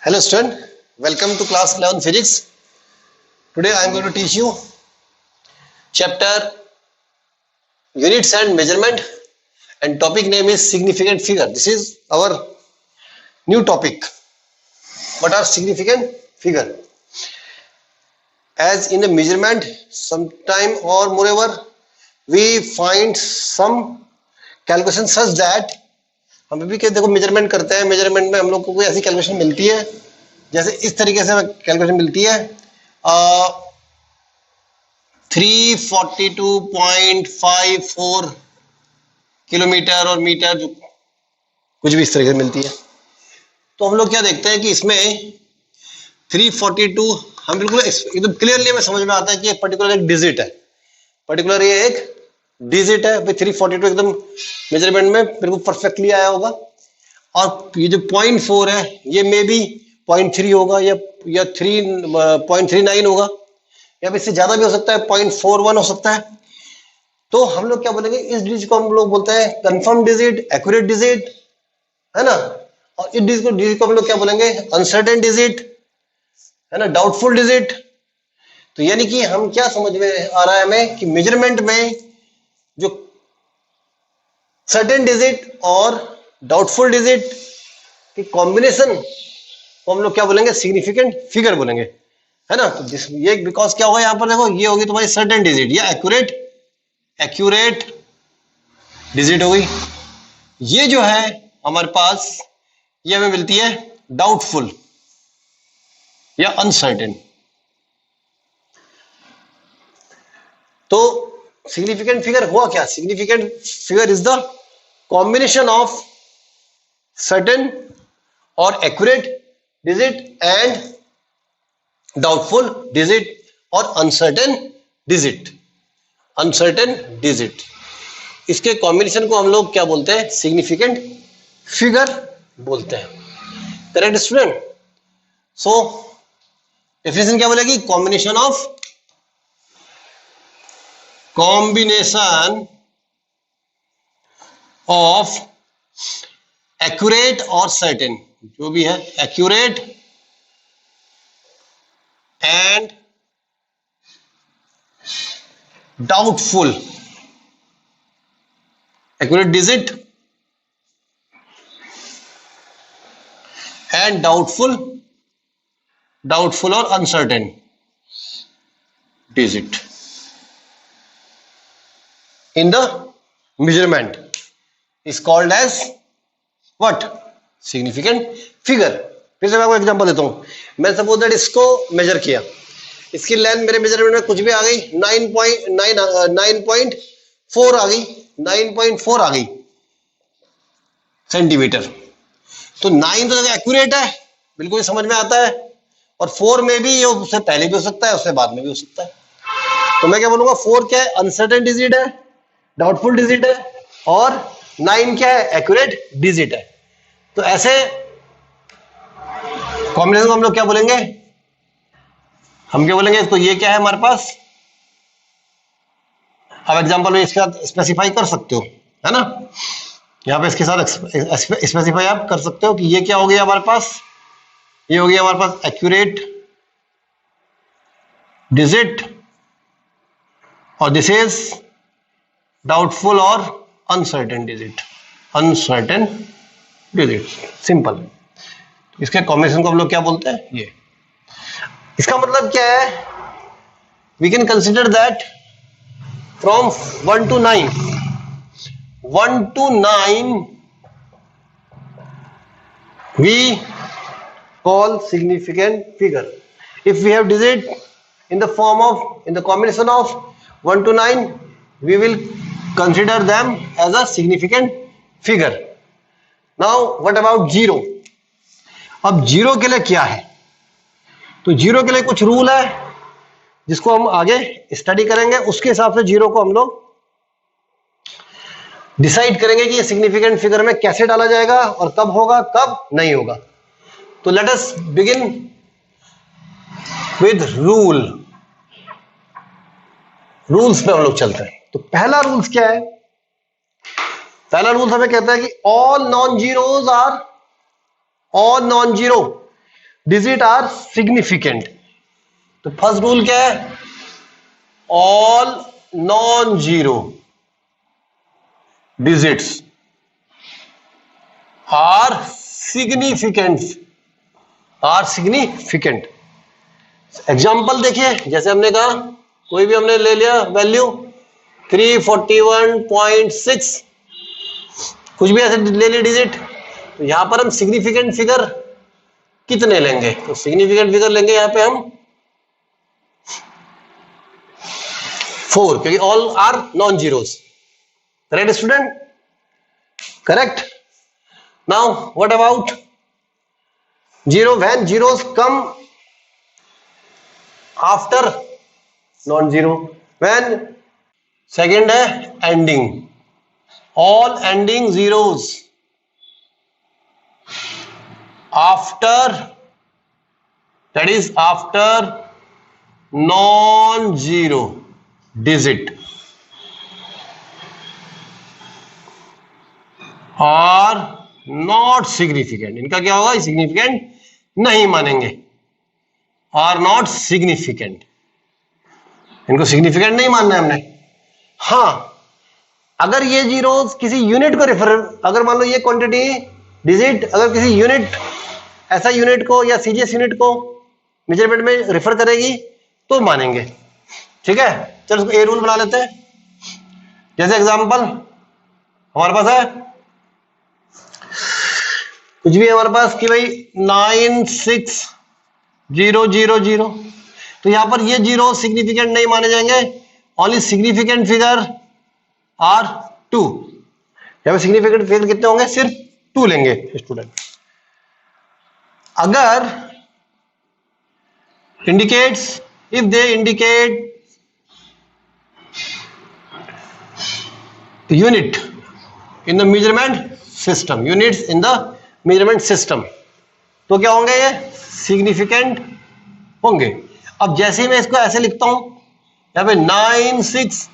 Hello student, welcome to class 11 physics. Today I am going to teach you chapter units and measurement and topic name is significant figure. This is our new topic. What are significant figure? As in a measurement, sometime or moreover we find some calculation such that हम भी देखो measurement करते हैं, measurement में हम लोग को कोई ऐसी कैलकुलेशन मिलती है जैसे इस तरीके से कैलकुलेशन मिलती है 342.54 किलोमीटर और मीटर, जो कुछ भी इस तरीके से मिलती है। तो हम लोग क्या देखते हैं कि इसमें 342 हम बिल्कुल एकदम क्लियरली हमें समझ में आता है कि एक पर्टिकुलर एक डिजिट है, पर्टिकुलर ये एक डिजिट है। 342 एकदम मेजरमेंट में बिल्कुल परफेक्टली आया होगा। और ये जो 0.4 है ये मे बी 0.3 होगा या 0.39 होगा या फिर इससे ज्यादा भी हो सकता है, 0.41 हो सकता है। तो हम लोग क्या बोलेंगे, इस डिजिट को हम लोग बोलते हैं कंफर्म डिजिट, एक्यूरेट डिजिट, है ना। और इस डिजिट को हम लोग क्या बोलेंगे, अनसर्टेन डिजिट, है ना, डाउटफुल डिजिट। तो यानी कि हम क्या समझ में आ रहा है हमें कि मेजरमेंट में जो सर्टेन डिजिट और डाउटफुल डिजिट की कॉम्बिनेशन को हम लोग क्या बोलेंगे, सिग्निफिकेंट फिगर बोलेंगे, है ना। तो ये बिकॉज क्या होगा, यहां पर देखो ये होगी तुम्हारी सर्टेन डिजिट या एक्यूरेट डिजिट होगी। ये जो है हमारे पास ये हमें मिलती है डाउटफुल या अनसर्टेन। तो सिग्निफिकेंट फिगर हुआ क्या, significant figure is the combination of certain और accurate digit and doubtful digit और अनसर्टेन डिजिट। इसके कॉम्बिनेशन को हम लोग क्या बोलते हैं, सिग्निफिकेंट फिगर बोलते हैं। Correct student. सो डेफिनेशन क्या बोलेगी, कॉम्बिनेशन ऑफ एक्यूरेट और सर्टेन, जो भी है accurate and doubtful, accurate digit and doubtful और uncertain digit in the measurement is called as what, significant figure। फिर से मैं आपको एग्जांपल देता हूं। मैं सपोज दैट इसको मेजर किया, इसकी लेंथ मेरे मेजरमेंट में कुछ भी आ गई 9.4 आ गई, 9.4 आ गई सेंटीमीटर। तो 9 तो एक्यूरेट है, बिल्कुल समझ में आता है, और 4 में भी ये उससे पहले भी हो सकता है, उससे बाद में भी हो सकता है। तो मैं क्या बोलूंगा, 4 क्या है, अनसर्टेन डिजिट है, डाउटफुल डिजिट है, और 9 क्या है, एक्यूरेट डिजिट है। तो ऐसे कॉम्बिनेशन को हम लोग क्या बोलेंगे, हम क्या बोलेंगे इसको, ये क्या है हमारे पास। अब एग्जांपल में इसके साथ स्पेसिफाई कर सकते हो, है ना, यहां पे इसके साथ स्पेसिफाई आप कर सकते हो कि ये क्या हो गया हमारे पास, ये हो गया हमारे पास एक्यूरेट डिजिट और दिस इज डाउटफुल और अनसर्टेन डिजिट, सिंपल। इसके कॉम्बिनेशन को हम लोग क्या बोलते हैं, ये। इसका मतलब क्या है, we can consider that from 1 to 9 we call significant figure. If we have digit in the combination of 1 to 9, we will consider them as a significant figure. Now what about 0? अब 0 के लिए क्या है, तो 0 के लिए कुछ रूल है जिसको हम आगे स्टडी करेंगे। उसके हिसाब से 0 को हम लोग डिसाइड करेंगे कि ये सिग्निफिकेंट फिगर में कैसे डाला जाएगा और कब होगा कब नहीं होगा। तो let us begin with rules पे हम लोग चलते हैं। तो पहला रूल्स क्या है, पहला रूल हमें कहता है कि all non zero digit are significant. तो फर्स्ट रूल क्या है? All non zero digits are significant. Example देखिए, जैसे हमने कहा कोई भी हमने ले लिया वैल्यू 341.6, कुछ भी ऐसे ले लिया डिजिट, तो यहां पर हम सिग्निफिकेंट फिगर कितने लेंगे? तो सिग्निफिकेंट फिगर लेंगे यहां पे हम 4, क्योंकि all are non zeros. Correct student? Correct. Now what about zero? When zeros come after non zero, when second है ending, all ending zeros after, that is after non-zero digit are not significant। इनका क्या होगा? Significant नहीं मानेंगे, are not significant, इनको significant नहीं मानना है हमने। हाँ, अगर ये जीरो किसी यूनिट को रेफर, अगर मान लो ये क्वांटिटी डिजिट अगर किसी यूनिट, ऐसा यूनिट को या सीजीएस यूनिट को मेजरमेंट में रेफर करेगी तो मानेंगे। ठीक है, चलो उसको ए रूल बना लेते हैं। जैसे एग्जांपल हमारे पास है कुछ भी हमारे पास कि भाई 96000, तो यहां पर ये जीरो सिग्निफिकेंट नहीं माने जाएंगे, ओनली सिग्निफिकेंट फिगर आर 2। यहां पर सिग्निफिकेंट फिगर कितने होंगे? सिर्फ 2 लेंगे स्टूडेंट। अगर indicates, if they indicate unit in the measurement system, units in the measurement system, तो क्या होंगे? ये सिग्निफिकेंट होंगे। अब जैसे ही मैं इसको ऐसे लिखता हूं यहां पे 96,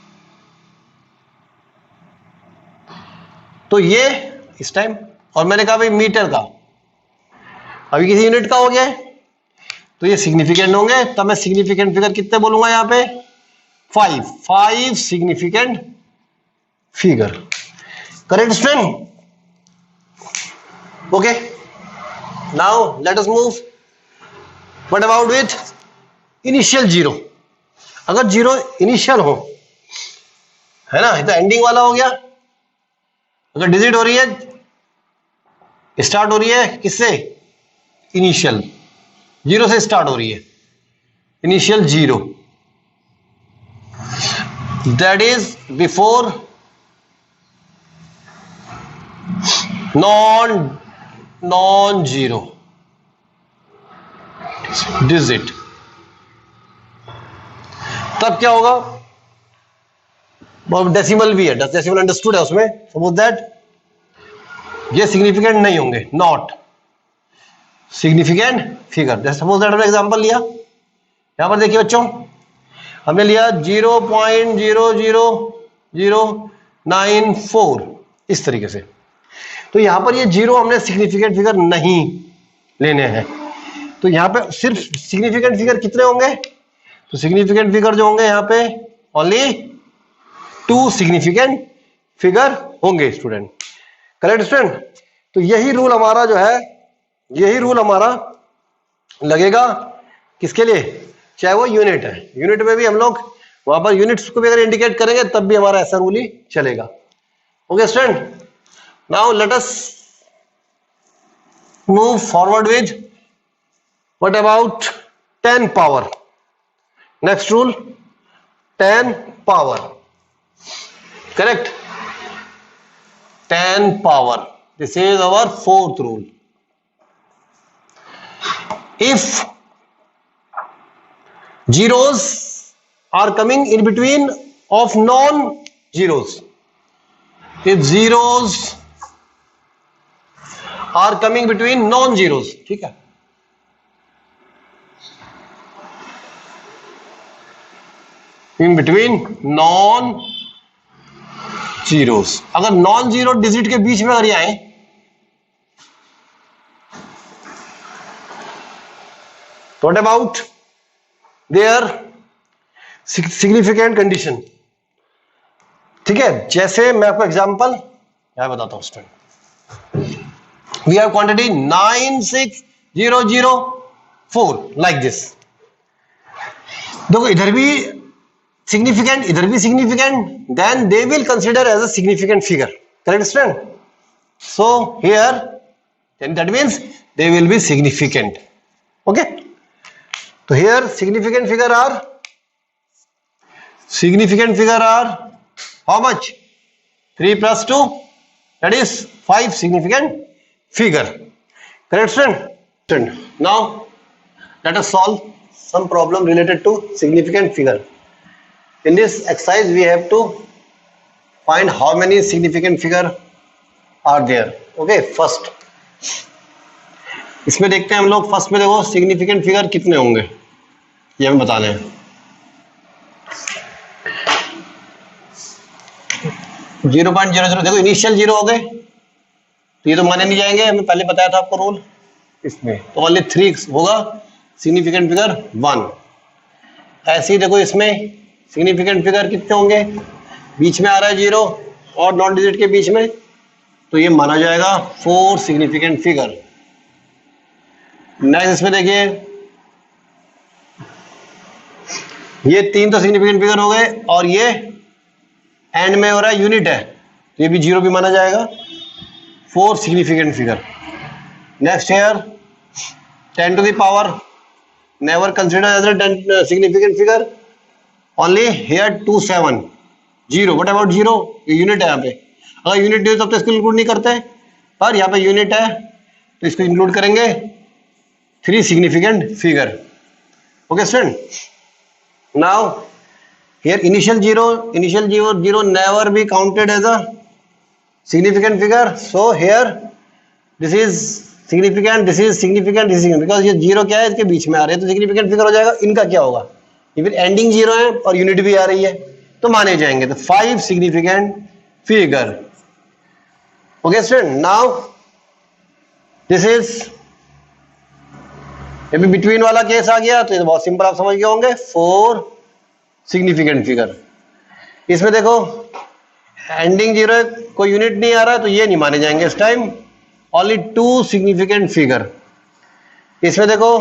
तो ये इस टाइम, और मैंने कहा भाई मीटर का, अभी किसी यूनिट का हो गया है तो ये सिग्निफिकेंट होंगे। तब मैं सिग्निफिकेंट फिगर कितने बोलूंगा? यहां पे 5 significant figure. Correct student? Okay, now let us move. What about with initial zero? अगर जीरो इनिशियल हो, है ना, ये तो एंडिंग वाला हो गया। अगर डिजिट हो रही है, स्टार्ट हो रही है किससे? इनिशियल जीरो से स्टार्ट हो रही है, initial zero, that is before non zero digit. तब क्या होगा? डेसिमल भी है, डेसिमल अंडरस्टूड है उसमें। सपोज दैट ये सिग्निफिकेंट नहीं होंगे, नॉट सिग्निफिकेंट फिगर। जैसे सपोज दैट हमने एग्जांपल लिया, यहां पर देखिए बच्चों, हमने लिया 0.00094 इस तरीके से। तो यहां पर ये जीरो हमने सिग्निफिकेंट फिगर नहीं लेने हैं, तो यहां पे सिर्फ सिग्निफिकेंट फिगर कितने होंगे? तो सिग्निफिकेंट फिगर जो होंगे यहां पे ओनली 2 सिग्निफिकेंट फिगर होंगे स्टूडेंट। Correct student? तो यही रूल हमारा जो है, यही रूल हमारा लगेगा किसके लिए? चाहे वो यूनिट है, यूनिट में भी हम लोग वहां पर यूनिट्स को भी अगर इंडिकेट करेंगे तब भी हमारा ऐसा रूल ही चलेगा। Okay student, now let us move forward with what about 10 power. Next rule 10 power. Correct? 10 power, this is our 4th rule. If zeros are coming in between of non-zeros, if zeros are coming between non-zeros, ठीक है, in between non-zeros, अगर non-zero digit के बीच में अगर ये आए what about their significant condition? ठीक है, जैसे मैं आपको एग्जांपल यहां बताता हूं student. We have quantity 96004 like this. देखो इधर भी सिग्निफिकेंट, इधर भी significant, then they will consider as a significant figure. Correct student? So here then that means they will be significant. Okay, so here significant figure are how much? 3 plus 2, that is 5 significant figure. Correct student? Now let us solve some problem related to significant figure. In this exercise we have to find how many significant figure are there. Okay, first इसमें देखते हैं हम लोग. First में देखो significant figure कितने होंगे ये हमें बताने हैं. 0.00 देखो इनिशियल 0 हो गए तो ये तो माने नहीं जाएंगे, हमें पहले बताया था आपको रूल. इसमें तो ओनली 3 होगा सिग्निफिकेंट फिगर 1. ऐसे ही देखो इसमें सिग्निफिकेंट फिगर कितने होंगे, बीच में आ रहा है 0 और नॉन डिजिट के बीच में, तो ये माना जाएगा 4 सिग्निफिकेंट फिगर. नेक्स्ट इसमें देखिए ये 3 तो सिग्निफिकेंट फिगर हो गए और ये एंड में हो रहा है यूनिट है तो ये भी 0 भी माना जाएगा. 4 significant figure. Next here 10 to the power never consider as a significant figure, only here 27 0. what about 0? ये यूनिट है यहाँ पे. अगर यूनिट नहीं हो तब तो इसको इंक्लूड नहीं करते, पर यहाँ पे यूनिट है तो इसको इंक्लूड करेंगे. 3 significant figure. Okay student, now here initial 0 never be counted as a significant figure. So here this is significant, this is significant, this is significant, because ये 0 क्या है इसके बीच में आ रहे हैं तो significant figure हो जाएगा. इनका क्या होगा, ये फिर ending 0 है और यूनिट भी आ रही है तो माने जाएंगे. तो 5 significant figure. Okay student, now this is अभी बिटवीन वाला केस आ गया तो ये बहुत सिंपल आप समझ गए होंगे. 4 सिग्निफिकेंट फिगर. इसमें देखो एंडिंग 0 है, कोई यूनिट नहीं आ रहा है तो ये नहीं माने जाएंगे इस टाइम. Only 2 significant figure. इसमें देखो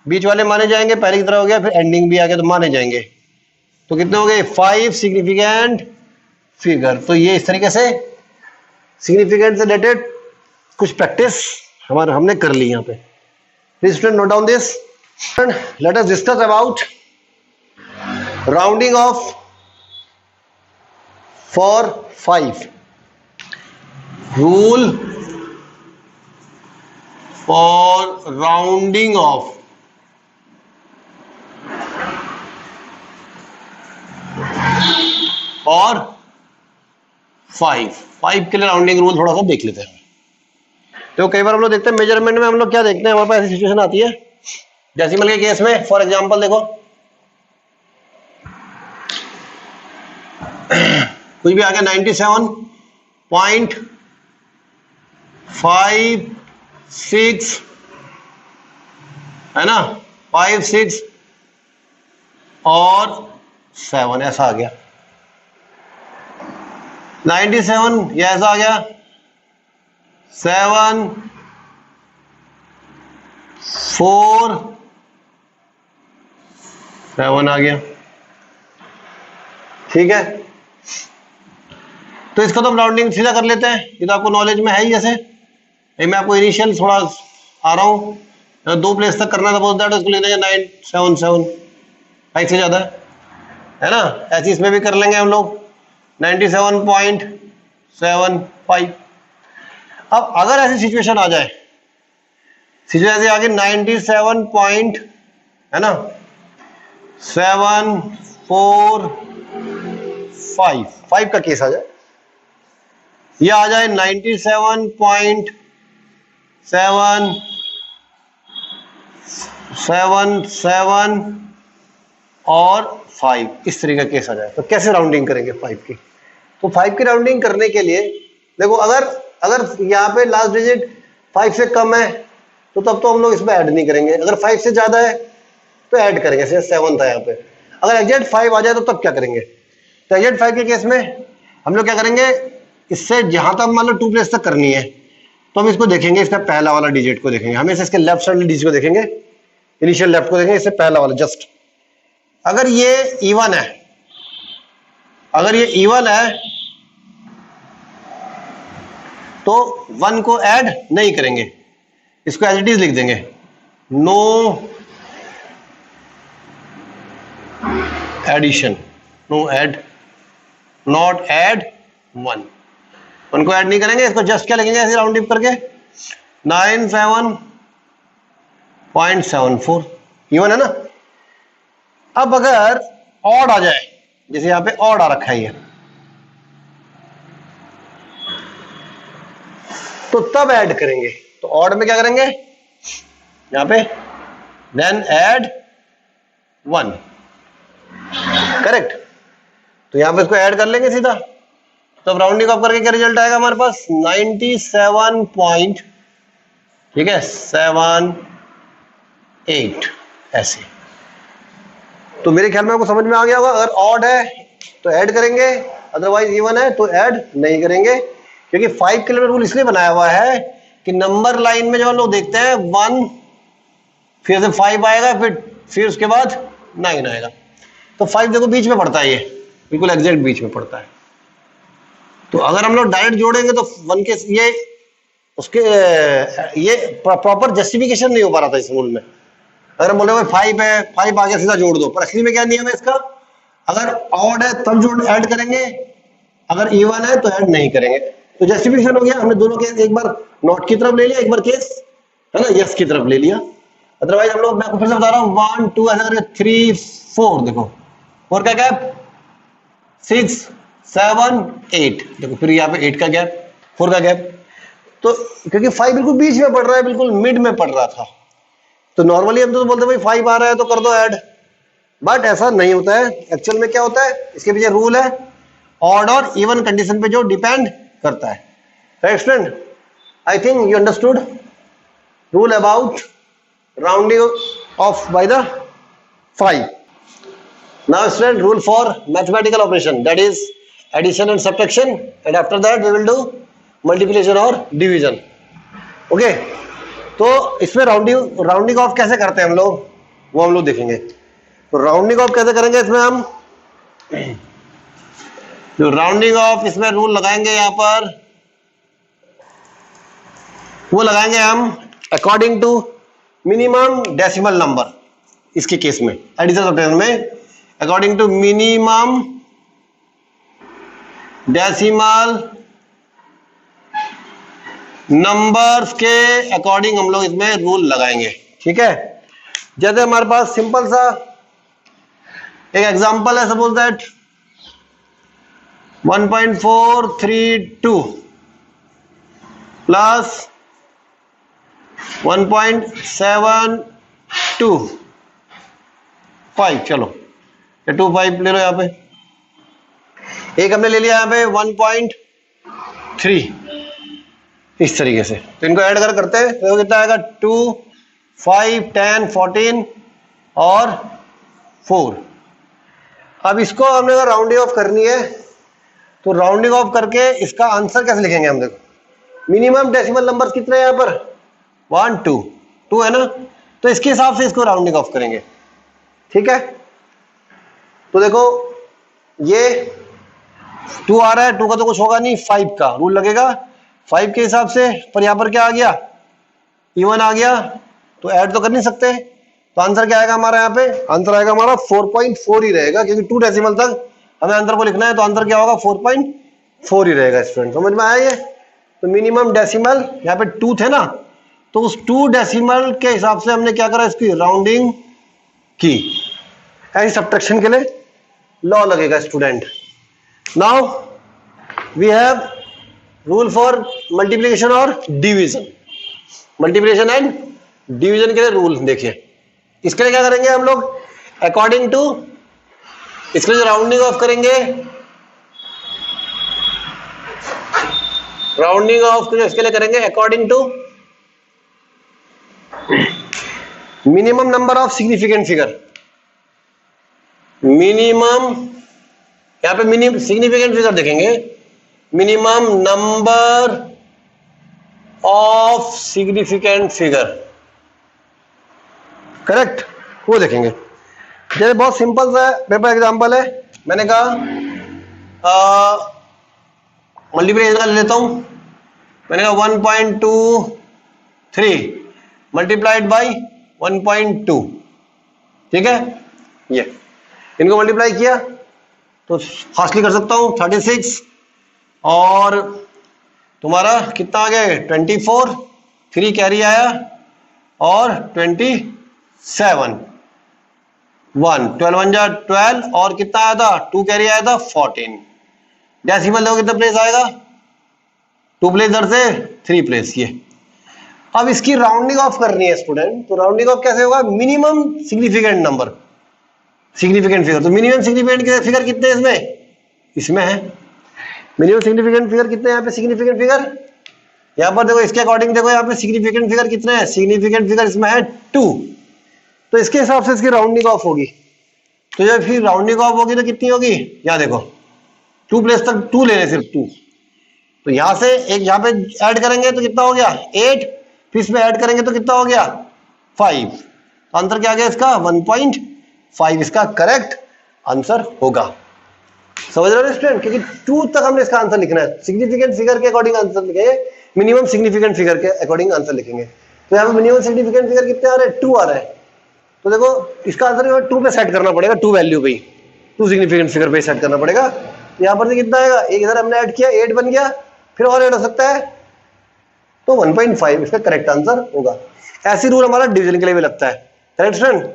बीच वाले माने जाएंगे, पहले की तरह हो गया, फिर एंडिंग भी आ गया तो माने जाएंगे. तो कितने हो गए 5 सिग्निफिकेंट फिगर. तो ये इस तरीके से सिग्निफिकेंट से रिलेटेड कुछ प्रैक्टिस हमने कर ली यहाँ पे. Please student note down this. Let us discuss about rounding off for 5. Rule for rounding off. और 5 के लिए राउंडिंग रूल थोड़ा सा देख लेते हैं. तो कई बार हम लोग देखते हैं मेजरमेंट में हम लोग क्या देखते हैं, हमारे पास ऐसी सिचुएशन आती है डेसिमल के केस में. फॉर एग्जांपल देखो कुछ भी आ गया 97.56 है ना, 5 6 और 7 ऐसा आ गया. 97 ये ऐसा आ गया, 7 4 7 आ गया. ठीक है, तो इसको तो हम राउंडिंग सीधा कर लेते हैं, ये तो आपको नॉलेज में है ही. जैसे मैं आपको इनिशियल थोड़ा आ रहा हूँ, 2 प्लेस तक करना था बहुत दैट, उसको लेना है 977 5 से ज्यादा है ना. ऐसे इसमें भी कर लेंगे हम लोग 97.75. अब अगर ऐसी सिचुएशन आ जाए, सिचुएशन ऐसे आगे 97 पॉइंट है ना 745 का केस आ जाए, ये आ जाए 97.777 और 5, इस तरीके का केस आ जाए तो कैसे राउंडिंग करेंगे 5 की. तो 5 की राउंडिंग करने के लिए देखो अगर यहाँ पे लास्ट डिजिट 5 से कम है तो तब तो हम लोग इसमें ऐड नहीं करेंगे। अगर 5 से ज्यादा है तो ऐड करेंगे, जैसे 7 था यहाँ पे। अगर एग्जैक्ट 5 आ जाए तो तब क्या करेंगे? तो एग्जैक्ट 5 के केस में हम लोग क्या करेंगे, इससे जहां तक मान लो 2 प्लेस तक करनी है तो हम इसको देखेंगे, इसका पहला वाला डिजिट को देखेंगे, हमेशा इसके लेफ्ट साइड डिजिट को देखेंगे, इनिशियल लेफ्ट को देखेंगे, इससे पहला वाला जस्ट। अगर ये इवन है, अगर ये इवन है तो 1 को ऐड नहीं करेंगे, इसको एज इट इज लिख देंगे, no addition, no add, not add 1 को ऐड नहीं करेंगे, इसको जस्ट क्या लिखेंगे ऐसे राउंड अप करके 97.74, इवन है ना। अब अगर ऑड आ जाए, जैसे यहां पे ऑड आ रखा है ये, तो तब ऐड करेंगे। तो ऑड में क्या करेंगे, यहां पे देन ऐड 1, करेक्ट। तो यहां पे इसको ऐड कर लेंगे सीधा, तब राउंडिंग ऑफ करके क्या रिजल्ट आएगा हमारे पास 97 पॉइंट, ठीक है 78 ऐसे। तो मेरे ख्याल में आपको समझ में आ गया होगा, अगर ऑड है तो ऐड करेंगे, अदरवाइज इवन है तो ऐड नहीं करेंगे, क्योंकि 5 के लिए रूल इसलिए बनाया हुआ है कि नंबर लाइन में जब हम लोग देखते हैं 1 फिर से 5 आएगा, फिर उसके बाद 9 आएगा, तो 5 देखो बीच में पड़ता है, ये बिल्कुल एग्जैक्ट बीच में पड़ता है। तो अगर हम लोग डायरेक्ट जोड़ेंगे तो 1 के ये उसके ये प्रॉपर जस्टिफिकेशन नहीं हो पा रहा था इस रूल में। अगर हम बोले 5 है, 5 आगे सीधा जोड़ दो, पर असली में क्या नियम है इसका, अगर ऑड है तब जोड़ ऐड करेंगे, अगर इवन है तो ऐड नहीं करेंगे। तो जस्टिफिकेशन हो गया, हमने दोनों केस एक बार नॉट की तरफ ले लिया, एक बार केस है ना यस की तरफ ले लिया। अदरवाइज हम लोग, मैं आपको फिर से बता रहा हूँ 1 2 ऐसा 3 4, देखो 4 का गैप, 6 7 8, देखो फिर यहाँ पे 8 का गैप, 4 का गैप। तो क्योंकि 5 बिल्कुल बीच में पड़ रहा है, बिल्कुल मिड में पड़ रहा था, तो नॉर्मली हम तो बोलते हैं भाई 5 आ रहा है तो कर दो ऐड, बट ऐसा नहीं होता है। एक्चुअल में क्या होता है, इसके पीछे रूल है, ऑड और इवन कंडीशन पे जो डिपेंड करता है। Right student, I think you understood rule about rounding off by the 5. Now student, rule for mathematical operation, that is addition and subtraction, and after that we will do multiplication or division. Okay, तो इसमें rounding off कैसे करते हैं हम लोग, वो हम लोग देखेंगे। तो राउंडिंग ऑफ कैसे करेंगे इसमें हम, जो राउंडिंग ऑफ इसमें रूल लगाएंगे यहाँ पर, वो लगाएंगे हम according to minimum decimal number. इसके केस में एडिशन सब्ट्रैक्शन में according to minimum decimal numbers के अकॉर्डिंग हम लोग इसमें रूल लगाएंगे, ठीक है। जैसे हमारे पास सिंपल सा एक एग्जांपल है, सपोज दैट 1.432 प्लस 1.725, चलो 25 ले लो यहाँ पे, एक हमने ले लिया यहाँ पे 1.3, इस तरीके से। तो इनको ऐड करते हैं तो कितना आएगा 2 5 10 14 और 4। अब इसको हमने अगर राउंडिंग ऑफ करनी है तो राउंडिंग ऑफ करके इसका आंसर कैसे लिखेंगे हम, देखो मिनिमम डेसिमल नंबर कितने हैं यहाँ पर 1 2 है ना, तो इसके हिसाब से इसको राउंडिंग ऑफ करेंगे, ठीक है। तो देखो ये 2 आ रहा है, 2 का तो कुछ होगा नहीं, 5 का रूल लगेगा 5 के हिसाब से, पर यहां पर क्या आ गया इवन आ गया, तो ऐड तो कर नहीं सकते, तो आंसर क्या आएगा हमारा, यहाँ पे आंसर आएगा हमारा 4.4 ही रहेगा, क्योंकि 2 डेसिमल तक हमें आंसर को लिखना है, तो आंसर क्या होगा 4.4 ही रहेगा। स्टूडेंट समझ में आया ये। तो मिनिमम डेसिमल यहाँ पे 2 थे ना, तो उस 2 डेसिमल के हिसाब से हमने क्या करा, इसकी राउंडिंग की। ऐसी सब्ट्रैक्शन के लिए लॉ लगेगा student. Now we have rule for multiplication और डिवीजन। मल्टीप्लिकेशन एंड डिवीजन के लिए रूल देखिए, इसके लिए क्या करेंगे हम लोग, अकॉर्डिंग टू, इसके लिए राउंडिंग ऑफ करेंगे, राउंडिंग ऑफ इसके लिए करेंगे according to minimum number of significant figure, minimum, यहां पे मिनिमम सिग्निफिकेंट फिगर देखेंगे, minimum number of significant figure, correct, वो देखेंगे। जैसे बहुत सिंपल सा पेपर एग्जांपल है, मैंने कहा मल्टीप्लिकेशन का ले लेता हूं, मैंने कहा 1.23 मल्टीप्लाइड बाई 1.2, ठीक है, ये इनको मल्टीप्लाई किया तो फास्टली कर सकता हूं 36 और तुम्हारा कितना आ गया 24, 3 कैरी आया और 27, 12 1 जा 12 और कितना आया था 2 कैरी आया था 14। डेसिमल देखो कितना प्लेस आएगा, 2 प्लेस इधर से 3 प्लेस ये। अब इसकी राउंडिंग ऑफ करनी है स्टूडेंट, तो राउंडिंग ऑफ कैसे होगा, minimum significant number, significant figure, तो मिनिमम सिग्निफिकेंट फिगर कितने इसमें है, मिनिमम सिग्निफिकेंट फिगर कितने यहाँ पे सिग्निफिकेंट फिगर, यहाँ पर देखो इसके अकॉर्डिंग देखो यहाँ पे सिग्निफिकेंट फिगर कितने हैं, सिग्निफिकेंट फिगर इसमें है 2, तो इसके हिसाब से इसकी राउंडिंग ऑफ होगी। तो जब फिर राउंडिंग ऑफ होगी तो कितनी होगी, यहाँ देखो 2 प्लेस तक 2 ले रहे सिर्फ 2, तो यहां से एक यहाँ पे ऐड करेंगे तो कितना हो गया 8, फिर इसमें ऐड करेंगे तो कितना हो गया 5, आंसर क्या आ गया इसका 1.5 इसका करेक्ट आंसर होगा। समझ रहे हो स्टूडेंट, क्योंकि 2 तक हमने इसका आंसर लिखना है, सिग्निफिकेंट फिगर के अकॉर्डिंग आंसर लिखेंगे, मिनिमम सिग्निफिकेंट फिगर के अकॉर्डिंग आंसर लिखेंगे। तो यहाँ पे मिनिमम सिग्निफिकेंट फिगर कितने आ रहे हैं 2 आ रहे हैं, तो देखो इसका आंसर 2 पे सेट करना पड़ेगा, 2 वैल्यू पे, 2 सिग्निफिकेंट फिगर पे सेट करना पड़ेगा। यहाँ पर से कितना आएगा, एक इधर हमने ऐड किया 8 बन गया, फिर और ऐड हो सकता है, तो 1.5 इसका करेक्ट आंसर होगा। ऐसी रूल हमारा डिवीजन के लिए भी लगता है, correct student.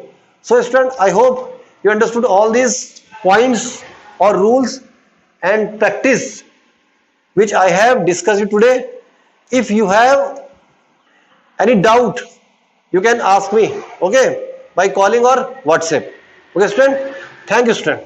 So student I hope you understood all these points or rules and practice which I have discussed today. If you have any doubt you can ask me, okay, by calling or WhatsApp. Okay student, thank you student.